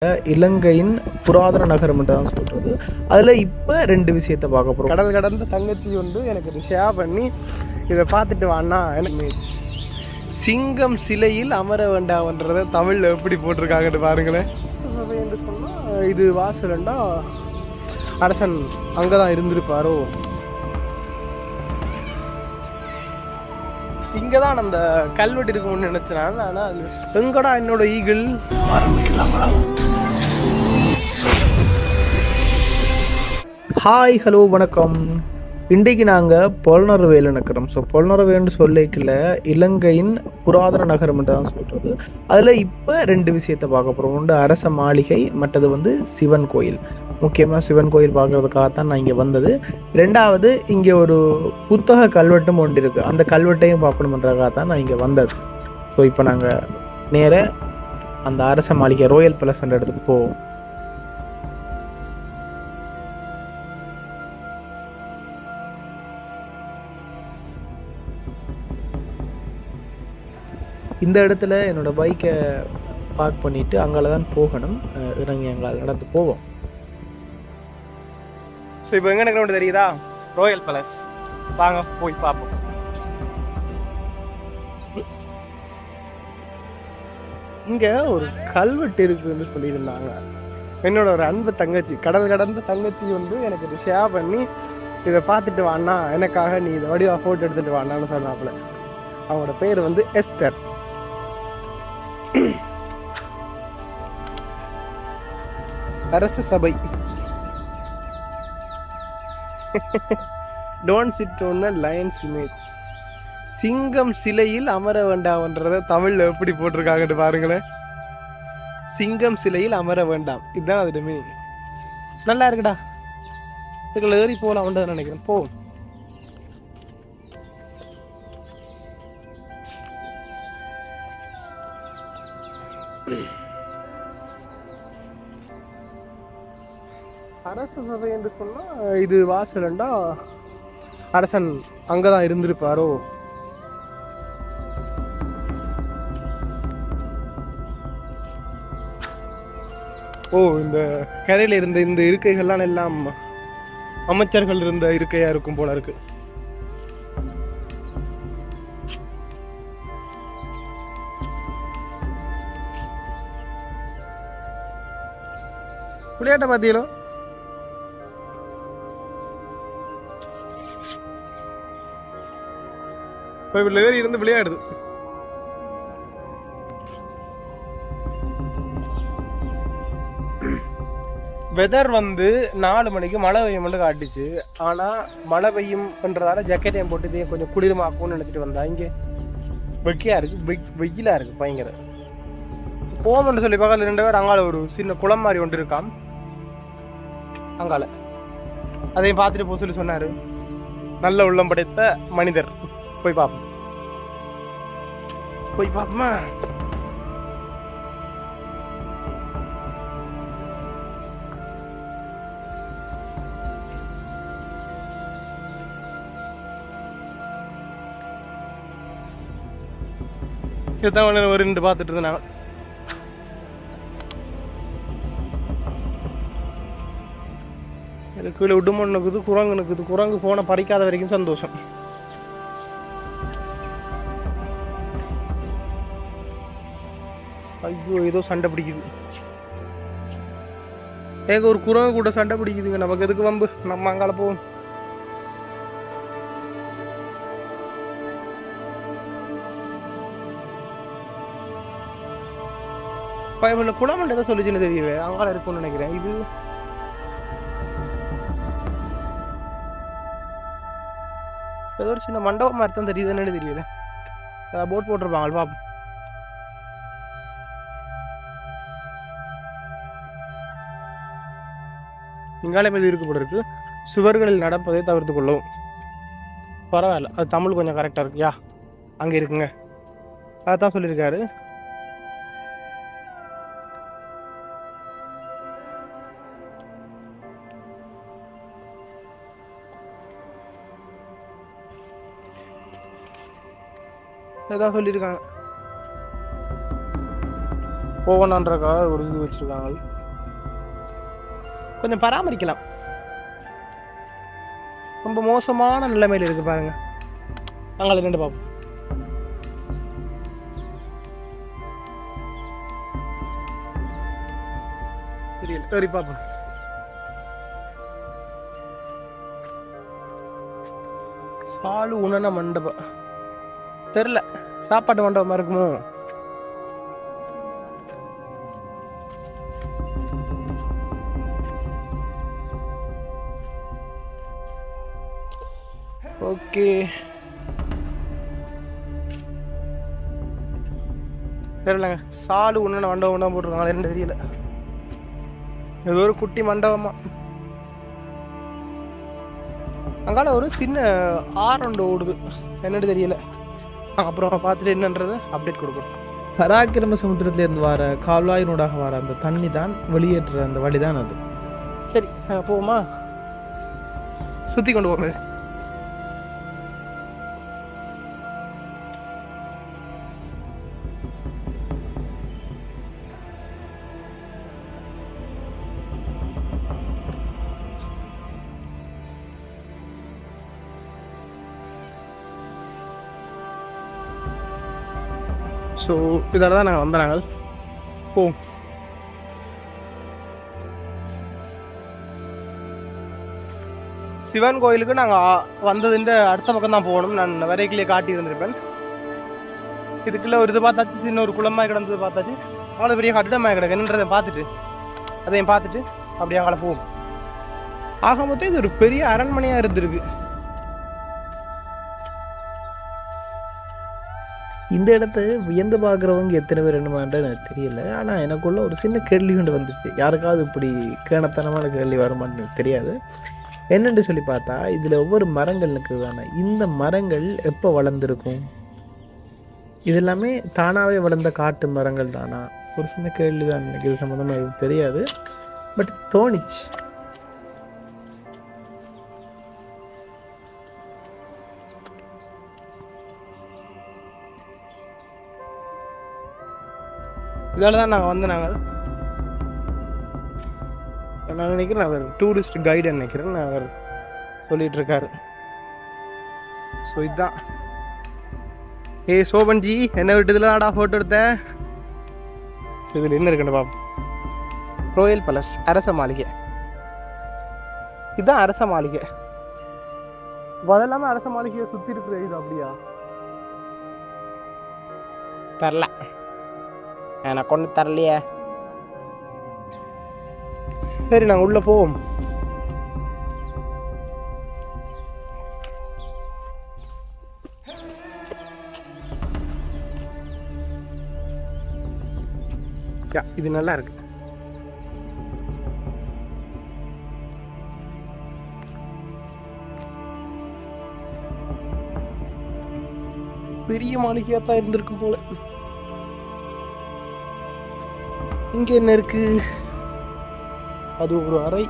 இலங்கையின் புராதன நகரம் தான் சொல்கிறது. அதில் இப்போ 2 விஷயத்தை பார்க்க போகிறோம். கடல் கடந்த தங்கச்சி வந்து எனக்கு இது ஷேர் பண்ணி இதை பார்த்துட்டு வாண்ணா எனக்கு சிங்கம் சிலையில் அமர வேண்டாம்ன்றதை தமிழில் எப்படி போட்டிருக்காங்கன்னு பாருங்களேன். என்று சொன்னால் இது வாசலண்டா அரசன் அங்கே தான் இருந்திருப்பாரோ. இங்கே தான் அந்த கல்வெட்டு இருக்கும்னு நினச்சேன். ஆனால் அது எங்கடா என்னோட ஈகிள் ஆரம்பிக்கலாங்களா? ஹாய் ஹலோ வணக்கம். இன்றைக்கு நாங்கள் பொலனறுவையில் நிற்கிறோம். ஸோ பொலனறுவைன்னு சொல்லிக்கல இலங்கையின் புராதன நகரம் தான் சொல்கிறது. அதில் இப்போ 2 விஷயத்தை பார்க்க போகிறோம். ஒன்று அரச மாளிகை, மற்றது வந்து சிவன் கோயில். முக்கியமாக சிவன் கோயில் பார்க்குறதுக்காகத்தான் நான் இங்கே வந்தது. 2வது இங்கே ஒரு புத்தக கல்வெட்டும் ஒன்று இருக்குது. அந்த கல்வெட்டையும் பார்க்கணுன்றதுக்காக தான் நான் இங்கே வந்தது. ஸோ இப்போ நாங்கள் நேராக அந்த அரச மாளிகை ரோயல் பேலஸ் என்ற இடத்துக்கு போவோம். இந்த இடத்துல என்னோடய பைக்கை பார்க் பண்ணிவிட்டு அங்கால தான் போகணும். இறங்கி எங்களால் நடந்து போவோம். ஸோ இப்போ எங்கே கிரவுண்டு தெரியுதா? Royal palace. வாங்க போய் பார்ப்போம். இங்கே ஒரு கல்வெட்டு இருக்குன்னு சொல்லியிருந்தாங்க. என்னோட ஒரு அன்பு தங்கச்சி, கடல் கடந்த தங்கச்சி வந்து எனக்கு இதை ஷேர் பண்ணி இதை பார்த்துட்டு வாண்ணா, எனக்காக நீ இதை வடிவா ஃபோட்டோ எடுத்துகிட்டு வாண்ணான்னு சொன்னாப்புல. அவங்களோட பேர் வந்து எஸ்தர். அரச சபை. Don't sit on a lion's image. சிங்கம் சிலையில் அமர வேண்டாம்ன்றத தமிழ்ல எப்படி போட்டிருக்காங்கன்னு பாருங்களேன். சிங்கம் சிலையில் அமர வேண்டாம், இதுதான் அதோட மீனிங். நல்லா இருக்குடா. இதுக்குள்ள ஏறி போகலாம் நினைக்கிறேன். போ. அரச சபை என்று சொன்னால் இது வாசலண்டா அரசன் அங்கே தான் இருந்திருப்பாரோ. ஓ, இந்த கரையில் இருந்த இந்த இருக்கைகள்லாம் எல்லாம் அமைச்சர்கள் இருந்த இருக்கையா இருக்கும் போல இருக்கு. விளையாட்ட பார்த்தீங்களோ? இப்போ இவ்வளோ ஏறி இருந்து விளையாடுது. வெதர் வந்து 4 மணிக்கு மழை பெய்யும் மட்டும் காட்டுச்சு. ஆனால் மழை பெய்யும்ன்றதால ஜக்கெட்டையும் போட்டு இதையும் கொஞ்சம் குளிர்மாக்கும்னு நினச்சிட்டு வந்தா இங்கே வெக்கையாக இருக்குது, வெயிலாக இருக்குது பயங்கர. போகணும்னு சொல்லி பக்கத்தில் 2 பேர் அங்கால ஒரு சின்ன குளம் மாதிரி ஒன்று இருக்காம் அங்கால. அதையும் பார்த்துட்டு போக சொல்லி சொன்னார். நல்ல உள்ளம் படைத்த மனிதர். போய் பார்ப்போம். போய் பார்ப்போமா? இதுதான் ஒரு 2 பார்த்துட்டு இருந்தாங்க. கீழே விடுமோன்னு இருக்குது, குரங்கு இருக்குது. குரங்கு போனை படிக்காத வரைக்கும் சந்தோஷம். ஐயோ, ஏதோ சண்டை பிடிக்குது. ஏங்க ஒரு குரங்கு கூட சண்டை பிடிக்குதுங்க. நமக்கு எதுக்கு வம்பு? நம்ம அங்கால போவோம். பயமில்ல. குளமண்ட ஏதோ சொல்லிச்சுன்னு தெரியல. அங்கால இருக்கும்னு நினைக்கிறேன். இது ஏதோ ஒரு சின்ன மண்டபம் மாதிரி தான் தெரியுதுன்னு தெரியல. போட் போட்டிருப்பாங்க. பாப்போம். இங்காலே மீது இருக்கு போல இருக்கு. சுவர்களில் நடப்பதை தவிர்த்து கொள்ளவும். பரவாயில்ல, அது தமிழ் கொஞ்சம் கரெக்டாக இருக்கு. யா, அங்கே இருக்குங்க. அதான் சொல்லியிருக்காரு. ஏதாவது சொல்லியிருக்காங்க. ஒவ்வொன்றான்றக்காக ஒரு இது வச்சுருக்காங்க. கொஞ்சம் பராமரிக்கலாம். ரொம்ப மோசமான நிலைமையில் இருக்கு பாருங்க. நாங்கள் ரெண்டு பார்ப்போம். தெரியல, சரி பார்ப்போம். பால் உணன மண்டபம் தெரியல, சாப்பாட்டு மண்டபமா இருக்குமோ? ஓகே, தெரியலங்க. சாலு உணன மண்டபம் போட்டிருக்காங்க, என்ன தெரியல. ஏதோ ஒரு குட்டி மண்டபமா. அங்கால ஒரு சின்ன ஆரண்டு ஓடுது, என்னன்னு தெரியல. அப்புறம் பார்த்துட்டு என்னன்றது அப்டேட் கொடுக்கும். பராக்கிரம சமுத்திரத்திலேருந்து வர கால்வாயினூடாக வர அந்த தண்ணி தான் வெளியேற்ற அந்த வழி தான் அது. சரி போவோமா? சுற்றி கொண்டு போங்க. ஸோ இதால் தான் நாங்கள் வந்தோம். நாங்கள் போவோம். சிவன் கோயிலுக்கு நாங்கள் வந்ததுன்ற அடுத்த பக்கம் தான் போகணும். நான் வரைக்கிலே காட்டி இருந்திருப்பேன். இதுக்குள்ளே ஒரு இது பார்த்தாச்சு, சின்ன ஒரு குளமாக கிடந்தது பார்த்தாச்சு. அவ்வளோ பெரிய கட்டிடமாக கிடக்கு என்னன்றதை பார்த்துட்டு அதையும் பார்த்துட்டு அப்படியே அங்கே போவோம். ஆக மொத்தம் இது ஒரு பெரிய அரண்மனையாக இருந்திருக்கு. இந்த இடத்த வியந்து பார்க்குறவங்க எத்தனை பேர் என்னமான்றது எனக்கு தெரியல. ஆனால் எனக்குள்ள ஒரு சின்ன கேள்வி கொண்டு வந்துச்சு. யாருக்காவது இப்படி கேணத்தனமான கேள்வி வருமானு தெரியாது. என்னென்னு சொல்லி பார்த்தா, இதில் ஒவ்வொரு மரங்கள் இருக்குது தானே, இந்த மரங்கள் எப்போ வளர்ந்துருக்கும்? இது எல்லாமே தானாகவே வளர்ந்த காட்டு மரங்கள் தானா? ஒரு சின்ன கேள்வி தான். எனக்கு இது சம்மந்தமாக இது தெரியாது, பட் தோணிச்சு. இதால் தான் நாங்கள் வந்து நான் நினைக்கிறேன் அவர் டூரிஸ்ட் கைடு நினைக்கிறேன் அவர் சொல்லிகிட்டு இருக்காரு. ஸோ இதுதான். சோபன்ஜி என்ன விட்டதுல ஆடா ஃபோட்டோ எடுத்தேன். இதில் என்ன இருக்குன்னு பாப்போம். ராயல் பேலஸ், அரச மாளிகை. இதுதான் அரச மாளிகை. அதெல்லாமே அரச மாளிகையை சுற்றி இருக்கிற இது அப்படியா தரல, எனக்கு ஒன்று தரலையே. சரி நாங்கள் உள்ளே போவோம். இது நல்லா இருக்கு. பெரிய மாளிகையாக தான் இருந்திருக்கும் போல. இங்கே என்ன இருக்கு? அது ஒரு அறை.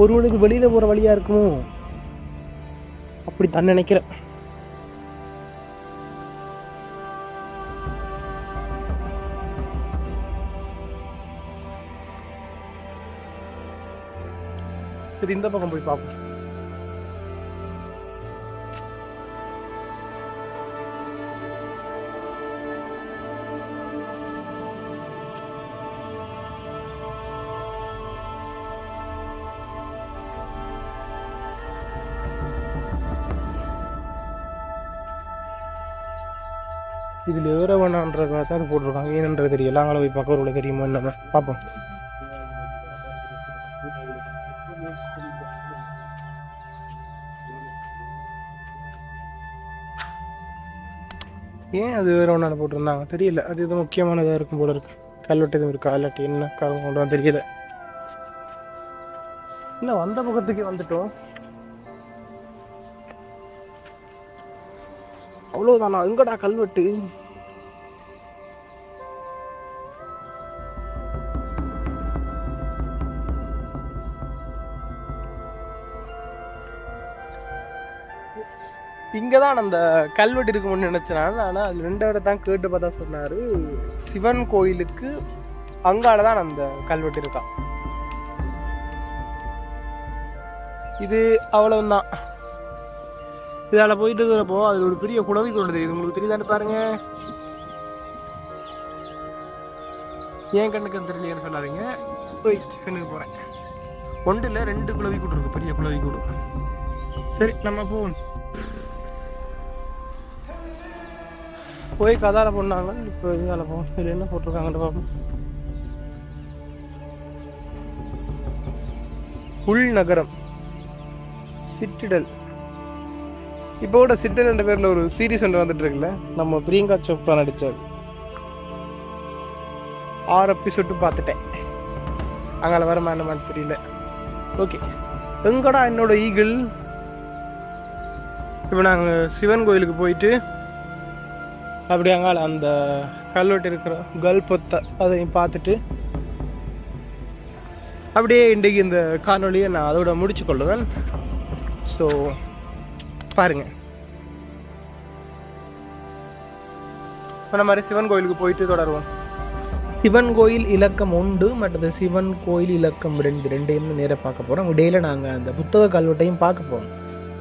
ஒருவனுக்கு வெளியில போற வழியா இருக்குமோ? அப்படி தான் நினைக்கிறேன். சரி இந்த பக்கம் போய் பார்ப்போம். இதில் எவர வேணான்றதுக்காக தான் போட்டிருக்காங்க. ஏனன்றது தெரியல. அங்கே போய் பார்க்க ஒரு தெரியுமா என்ன பார்ப்போம். ஏன் அது வேற ஒன்றால் போட்டிருந்தாங்க தெரியல. அது எதுவும் முக்கியமானதாக இருக்கும் போல இருக்கு. கல்வெட்டு எதுவும் இருக்கா இல்லாட்டி என்ன காரணம் கொண்டு வந்து தெரியல. இல்லை வந்த பக்கத்துக்கே வந்துட்டோம். அவ்வளோதானா? எங்கடா கல்வெட்டு? இங்கே தான் அந்த கல்வெட்டு இருக்கும்னு நினச்சேன். ஆனால் அது 2 இடம் தான் கேட்டு பார்த்தா சொன்னார். சிவன் கோயிலுக்கு அங்கால தான் அந்த கல்வெட்டு இருக்கா. இது அவ்வளவுதான். இதால் போயிட்டு இருக்கிறப்போ அதில் ஒரு பெரிய குளவி கொண்டு தெரியுது. உங்களுக்கு தெரியுதான்னு பாருங்க. ஏன் கண்ணுக்கு தெரியலையான்னு சொல்லாதீங்க. போய் ஸ்டேஷனுக்கு போகிறேன். 1 இல்லை 2 குளவி கூடு இருக்கு, பெரிய குளவி கூடு. சரி நம்ம போவோம். போய் கதால போனாங்க. இப்போ இதால் போவோம். சரி என்ன போட்டிருக்காங்கன்னு பார்ப்போம். உள்நகரம் சிட்டிடல். இப்போ கூட சிட்டிடல் என்ற பேரில் ஒரு சீரீஸ் ஒன்று வந்துட்டு இருக்குல்ல, நம்ம பிரியங்கா சோப்ரா நடித்தது. 6 எபிசோடு பார்த்துட்டேன். அங்கால வர மாதிரி தெரியல. ஓகே, எங்கடா என்னோட ஈகிள். இப்போ நாங்கள் சிவன் கோயிலுக்கு போயிட்டு அப்படி அங்கால அந்த கல்வெட்டு இருக்கிற கல்பொத்தை அதையும் பார்த்துட்டு அப்படியே இன்றைக்கு இந்த காணொலியை நான் அதோட முடிச்சு கொள்ளுவேன். ஸோ பாருங்கள். சொன்ன மாதிரி சிவன் கோயிலுக்கு போயிட்டு தொடருவோம். சிவன் கோயில் இலக்கம் 1 மற்றது சிவன் கோயில் இலக்கம் 2 ரெண்டையும் நேராக பார்க்க போகிறோம். இடையில நாங்கள் அந்த புத்தக கல்வெட்டையும் பார்க்க போகிறோம்.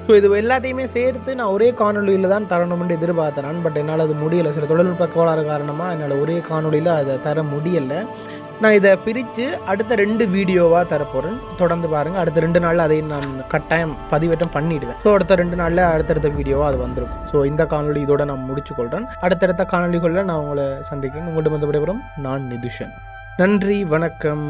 ஸோ இது எல்லாத்தையுமே சேர்த்து நான் ஒரே காணொலியில் தான் தரணும்னு எதிர்பார்த்தேன். பட் என்னால் அது முடியலை. சில தொழில்நுட்ப கோளாறு காரணமாக என்னால் ஒரே காணொலியில் அதை தர முடியலை. நான் இதை பிரித்து அடுத்த 2 வீடியோவாக தரப்போகிறேன். தொடர்ந்து பாருங்கள். அடுத்த 2 நாளில் அதையும் நான் கட்டாயம் பதிவேற்றம் பண்ணிவிடுவேன். ஸோ அடுத்த 2 நாளில் அடுத்தடுத்த வீடியோவாக அது வந்துடும். ஸோ இந்த காணொலி இதோட நான் முடிச்சுக்கொள்கிறேன். அடுத்தடுத்த காணொலிகளில் நான் உங்களை சந்திக்கிறேன். உங்கள்கிட்ட வந்து விடைபெறும் நான் நிதுஷன். நன்றி, வணக்கம்.